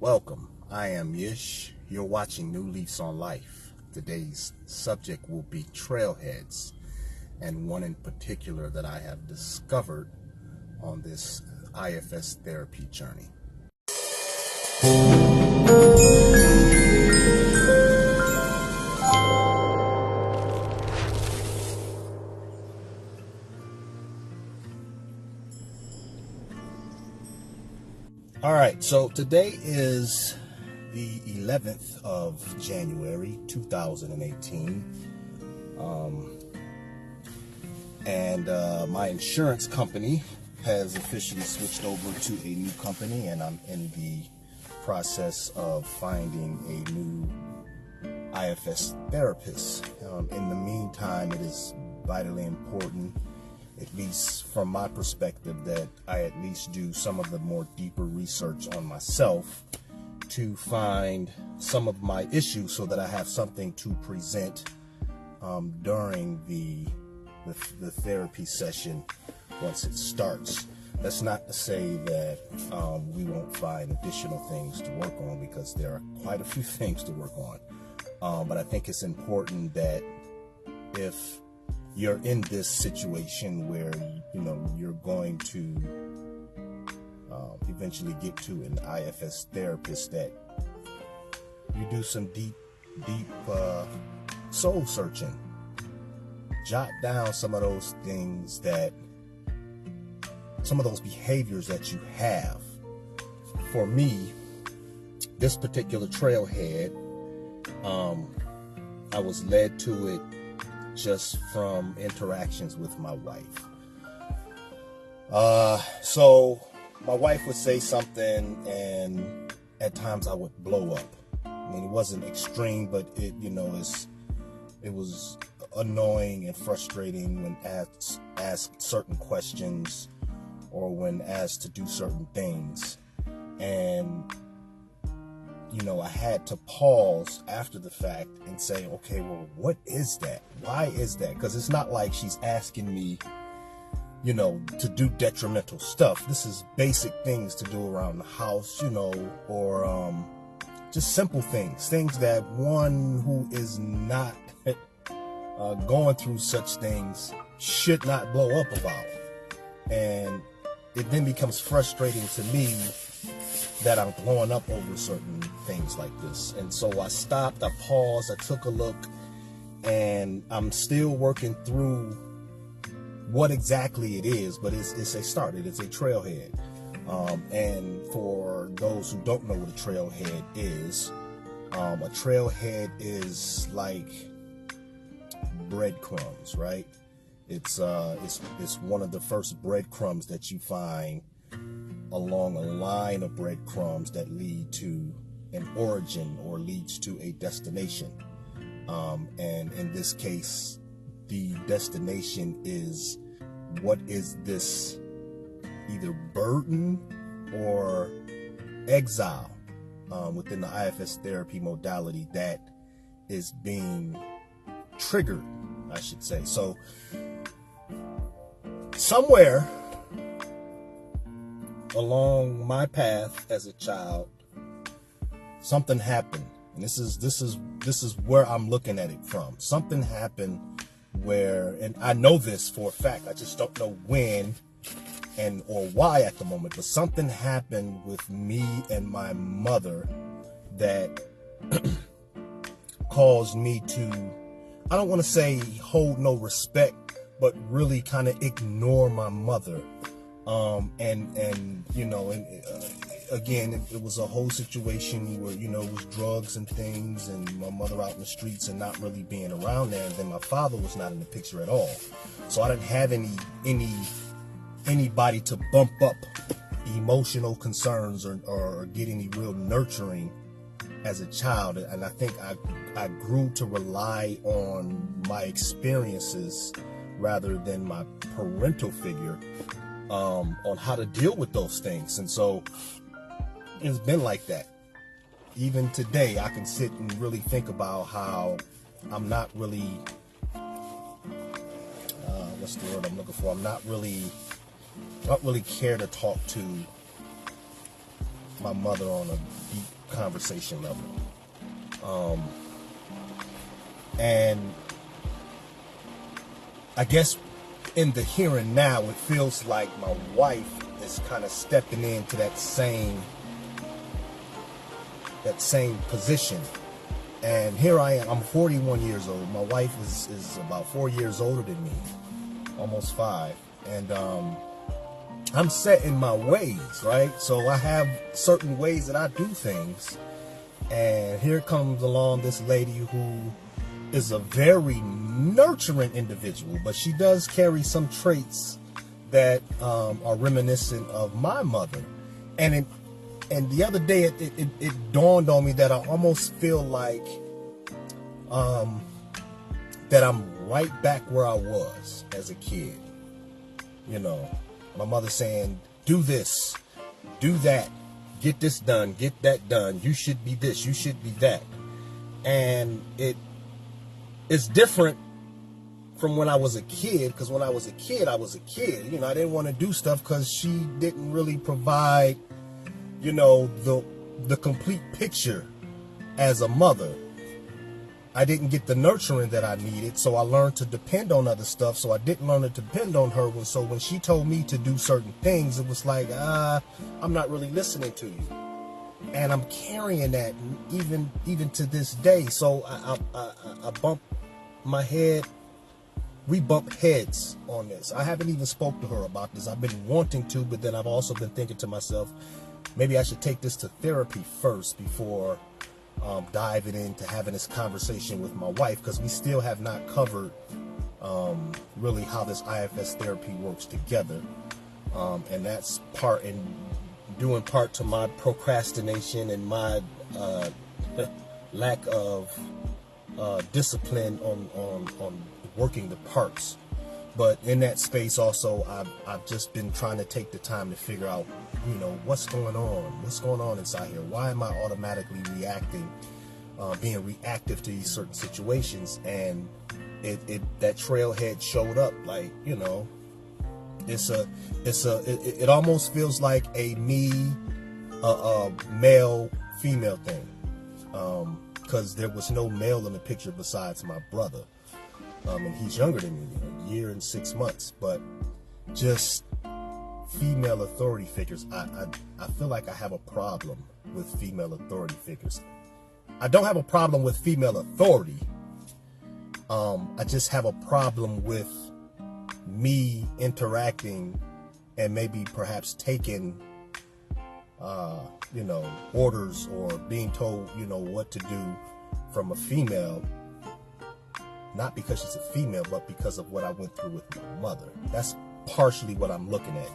Welcome. I am Yish. You're watching New Leafs on Life. Today's subject will be trailheads, and one in particular that I have discovered on this IFS therapy journey. All right, so today is the 11th of January, 2018. My insurance company has officially switched over to a new company, and I'm in the process of finding a new IFS therapist. In the meantime, it is vitally important, at least from my perspective, that I at least do some of the more deeper research on myself to find some of my issues so that I have something to present during the therapy session once it starts. That's not to say that we won't find additional things to work on, because there are quite a few things to work on. But I think it's important that if you're in this situation where you're going to eventually get to an IFS therapist, that you do some deep soul searching. Jot down some of those things, some of those behaviors that you have. For me, this particular trailhead, I was led to it just from interactions with my wife. So my wife would say something, and at times I would blow up. I mean, it wasn't extreme, but it was annoying and frustrating when asked certain questions or when asked to do certain things. And I had to pause after the fact and say, okay, well, what is that? Why is that? Because it's not like she's asking me, to do detrimental stuff. This is basic things to do around the house, or just simple things that one who is not going through such things should not blow up about. And it then becomes frustrating to me that I'm blowing up over certain things like this. And so I stopped, I paused, I took a look, and I'm still working through what exactly it is, but it's a start. It's a trailhead. And for those who don't know what a trailhead is like breadcrumbs, right? It's one of the first breadcrumbs that you find along a line of breadcrumbs that lead to an origin or leads to a destination. And in this case, the destination is, what is this either burden or exile within the IFS therapy modality that is being triggered, I should say. So somewhere along my path as a child, something happened, and this is where I'm looking at it from. Something happened where, and I know this for a fact, I just don't know when and or why at the moment, but something happened with me and my mother that caused me to, I don't want to say hold no respect, but really kind of ignore my mother. Again, it was a whole situation where, it was drugs and things, and my mother out in the streets and not really being around there. And then my father was not in the picture at all. So I didn't have anybody to bump up emotional concerns or get any real nurturing as a child. And I think I grew to rely on my experiences rather than my parental figure on how to deal with those things. And so it's been like that. Even today, I can sit and really think about how I'm not really, what's the word I'm looking for? I don't really care to talk to my mother on a deep conversation level. And I guess in the here and now, it feels like my wife is kind of stepping into that same position. And here I am. I'm 41 years old. My wife is about 4 years older than me, almost 5. And I'm set in my ways, right? So I have certain ways that I do things. And here comes along this lady who is a very nurturing individual, but she does carry some traits that are reminiscent of my mother. And the other day it dawned on me that I almost feel like that I'm right back where I was as a kid. You know, my mother saying, do this, do that, get this done, get that done, you should be this, you should be that. And it's different from when I was a kid, because when I was a kid, I was a kid. You know, I didn't want to do stuff because she didn't really provide, you know, the complete picture as a mother. I didn't get the nurturing that I needed, so I learned to depend on other stuff. So I didn't learn to depend on her. So when she told me to do certain things, it was like, I'm not really listening to you. And I'm carrying that even to this day. So I bump my head. We bump heads on this. I haven't even spoke to her about this. I've been wanting to, but then I've also been thinking to myself, maybe I should take this to therapy first before diving into having this conversation with my wife, because we still have not covered really how this IFS therapy works together. And that's part in doing part to my procrastination and my lack of discipline on working the parts. But in that space also, I've just been trying to take the time to figure out, you know, what's going on inside here. Why am I automatically reacting, being reactive to these certain situations? And that trailhead showed up, like, you know, it almost feels like a male female thing, because there was no male in the picture besides my brother. And he's younger than me, a year and 6 months, but just female authority figures. I feel like I have a problem with female authority figures. I don't have a problem with female authority. I just have a problem with me interacting and maybe perhaps taking, you know, orders or being told, you know, what to do from a female. Not because she's a female, but because of what I went through with my mother. That's partially what I'm looking at.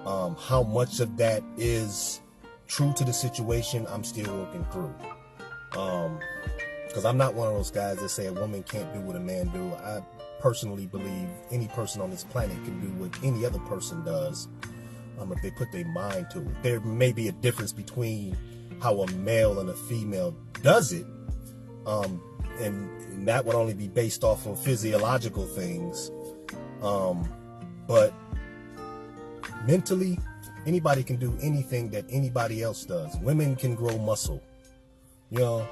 How much of that is true to the situation, I'm still working through. Because I'm not one of those guys that say a woman can't do what a man do. I personally believe any person on this planet can do what any other person does, if they put their mind to it. There may be a difference between how a male and a female does it, and that would only be based off of physiological things. But mentally, anybody can do anything that anybody else does. Women can grow muscle. You know,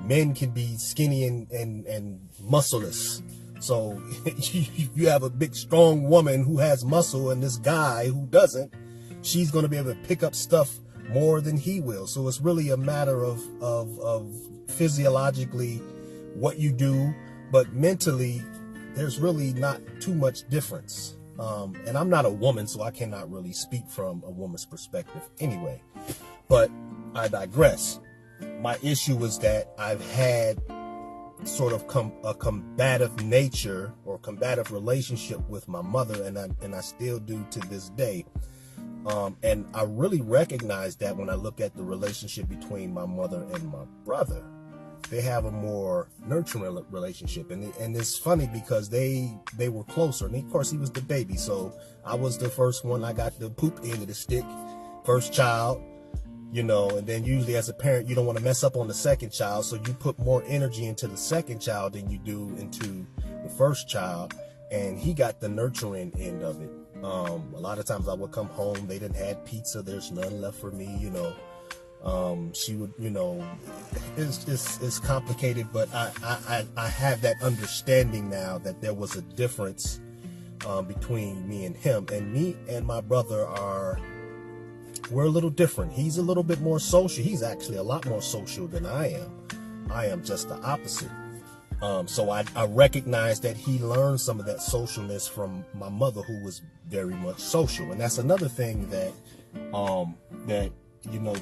men can be skinny and muscleless. So you have a big, strong woman who has muscle, and this guy who doesn't, she's going to be able to pick up stuff more than he will. So it's really a matter of physiologically what you do, but mentally there's really not too much difference. And I'm not a woman, so I cannot really speak from a woman's perspective anyway. But I digress. My issue is that I've had sort of a combative nature or combative relationship with my mother, and I still do to this day. And I really recognize that when I look at the relationship between my mother and my brother. They have a more nurturing relationship, and it's funny because they were closer. And of course, he was the baby, so I was the first one. I got the poop end of the stick, first child, you know. And then usually, as a parent, you don't want to mess up on the second child, so you put more energy into the second child than you do into the first child. And he got the nurturing end of it. A lot of times, I would come home, they didn't have pizza, there's none left for me, you know. She would, it's complicated, but I have that understanding now that there was a difference between me and him. And me and my brother we're a little different. He's a little bit more social. He's actually a lot more social than I am. I am just the opposite. So I recognize that he learned some of that socialness from my mother, who was very much social. And that's another thing that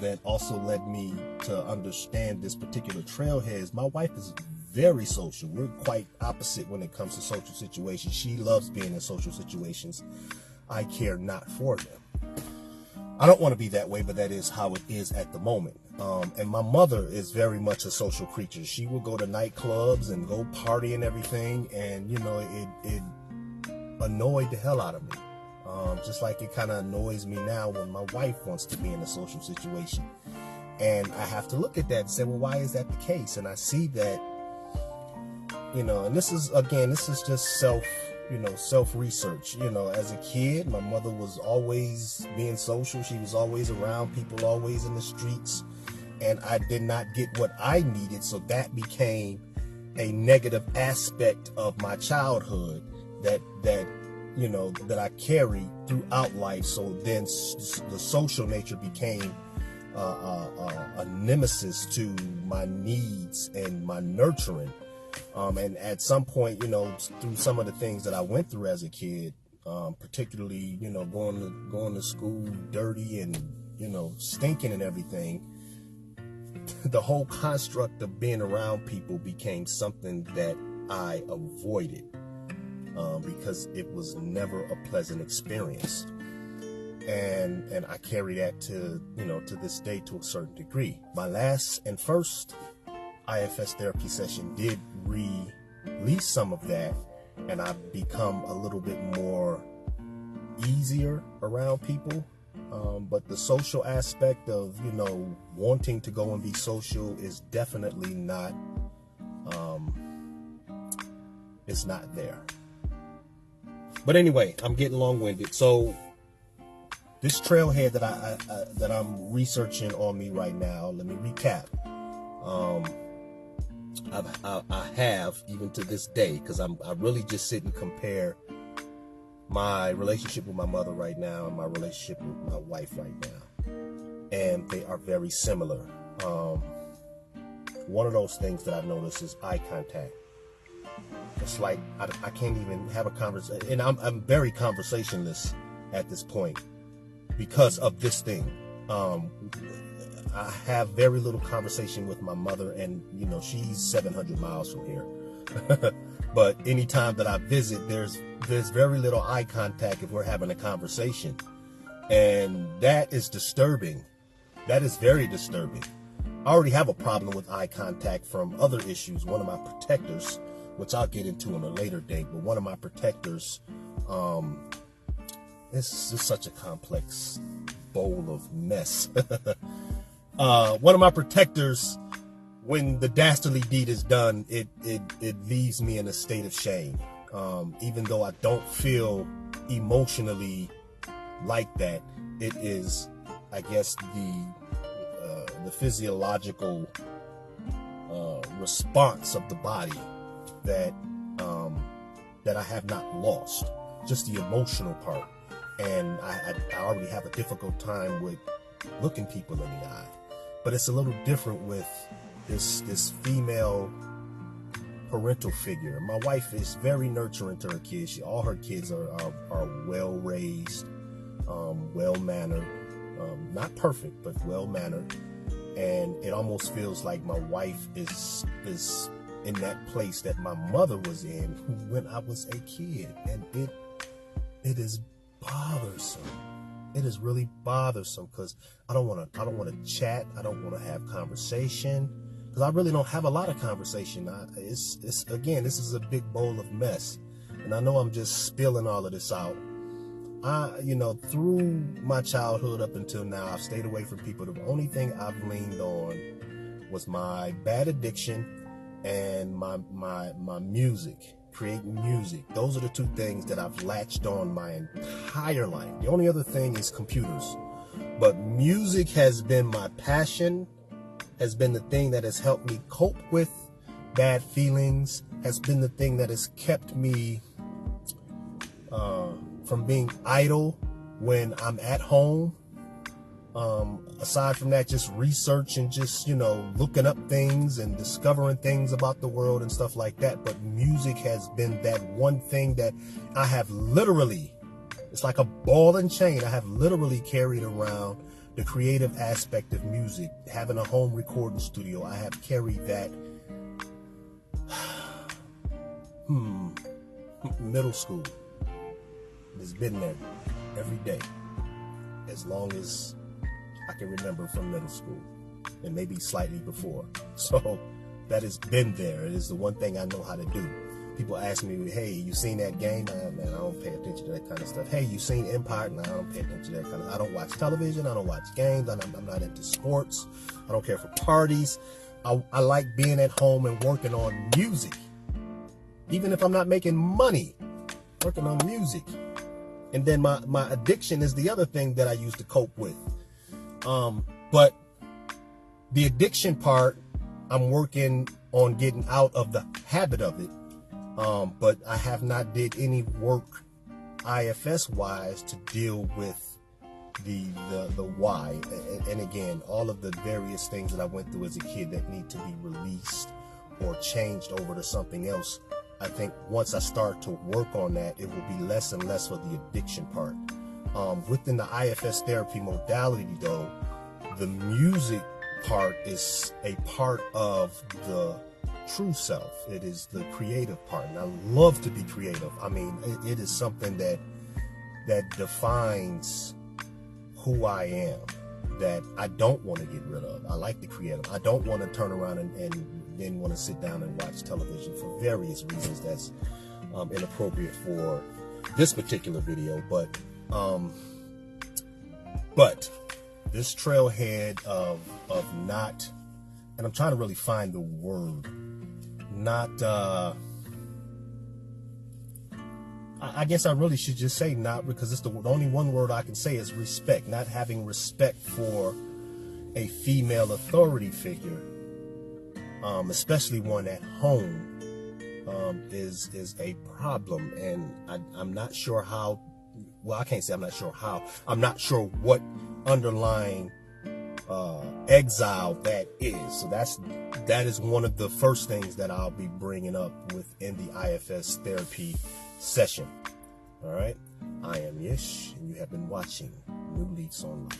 that also led me to understand this particular trailhead. My wife is very social. We're quite opposite when it comes to social situations. She loves being in social situations. I care not for them. I don't want to be that way, but that is how it is at the moment. And my mother is very much a social creature. She will go to nightclubs and go party and everything, and it annoyed the hell out of me. Just like it kind of annoys me now when my wife wants to be in a social situation. And I have to look at that and say, well, why is that the case? And I see that, and this is just self-research. As a kid, my mother was always being social. She was always around people, always in the streets. And I did not get what I needed. So that became a negative aspect of my childhood that I carried throughout life. So then the social nature became a nemesis to my needs and my nurturing. And at some point, through some of the things that I went through as a kid, particularly, going to school dirty and, stinking and everything, the whole construct of being around people became something that I avoided. Because it was never a pleasant experience. And I carry that to this day to a certain degree. My last and first IFS therapy session did release some of that, and I've become a little bit more easier around people. But the social aspect of, wanting to go and be social is definitely not, it's not there. But anyway, I'm getting long-winded. So this trailhead that I'm researching on me right now, let me recap. I have, even to this day, because I really just sit and compare my relationship with my mother right now and my relationship with my wife right now. And they are very similar. One of those things that I notice is eye contact. It's like I can't even have a conversation, and I'm very conversationless at this point because of this thing. I have very little conversation with my mother, and she's 700 miles from here. But anytime that I visit, there's very little eye contact if we're having a conversation, and that is disturbing. That is very disturbing. I already have a problem with eye contact from other issues. One of my protectors, which I'll get into on a later date, but one of my protectors, it's just such a complex bowl of mess. One of my protectors, when the dastardly deed is done, it leaves me in a state of shame. Even though I don't feel emotionally like that, it is, I guess, the physiological response of the body that I have not lost, just the emotional part. And I already have a difficult time with looking people in the eye. But it's a little different with this female parental figure. My wife is very nurturing to her kids. All her kids are well raised, well mannered, not perfect, but well mannered. And it almost feels like my wife is in that place that my mother was in when I was a kid, and it is bothersome. It is really bothersome because I don't want to chat. I don't want to have conversation because I really don't have a lot of conversation. It's again, this is a big bowl of mess, and I know I'm just spilling all of this out. Through my childhood up until now, I've stayed away from people. The only thing I've leaned on was my bad addiction and my music, creating music. Those are the two things that I've latched on my entire life. The only other thing is computers. But music has been my passion, has been the thing that has helped me cope with bad feelings, has been the thing that has kept me from being idle when I'm at home. Aside from that, just research and just, looking up things and discovering things about the world and stuff like that. But music has been that one thing that I have literally, it's like a ball and chain. I have literally carried around the creative aspect of music. Having a home recording studio, I have carried that middle school. It's been there every day as long as I can remember from middle school, and maybe slightly before. So that has been there. It is the one thing I know how to do. People ask me, hey, you seen that game? Man, I don't pay attention to that kind of stuff. Hey, you seen Empire? No, I don't pay attention to that kind of. I don't watch television. I don't watch games. I'm not into sports. I don't care for parties. I like being at home and working on music. Even if I'm not making money, working on music. And then my addiction is the other thing that I use to cope with. But the addiction part, I'm working on getting out of the habit of it. But I have not did any work IFS wise to deal with the why. And again, all of the various things that I went through as a kid that need to be released or changed over to something else. I think once I start to work on that, it will be less and less for the addiction part. Within the IFS therapy modality, though, the music part is a part of the true self. It is the creative part, and I love to be creative. I mean, it is something that defines who I am, that I don't want to get rid of. I like the creative. I don't want to turn around and then want to sit down and watch television for various reasons. That's inappropriate for this particular video, but this trailhead of not, and I'm trying to really find the word, not, I guess I really should just say not, because it's the only one word I can say is respect. Not having respect for a female authority figure, especially one at home, is a problem. And I'm not sure how, well, I can't say I'm not sure how. I'm not sure what underlying exile that is. So that is one of the first things that I'll be bringing up within the IFS therapy session. All right, I am Yish, and you have been watching New Leafs on Life.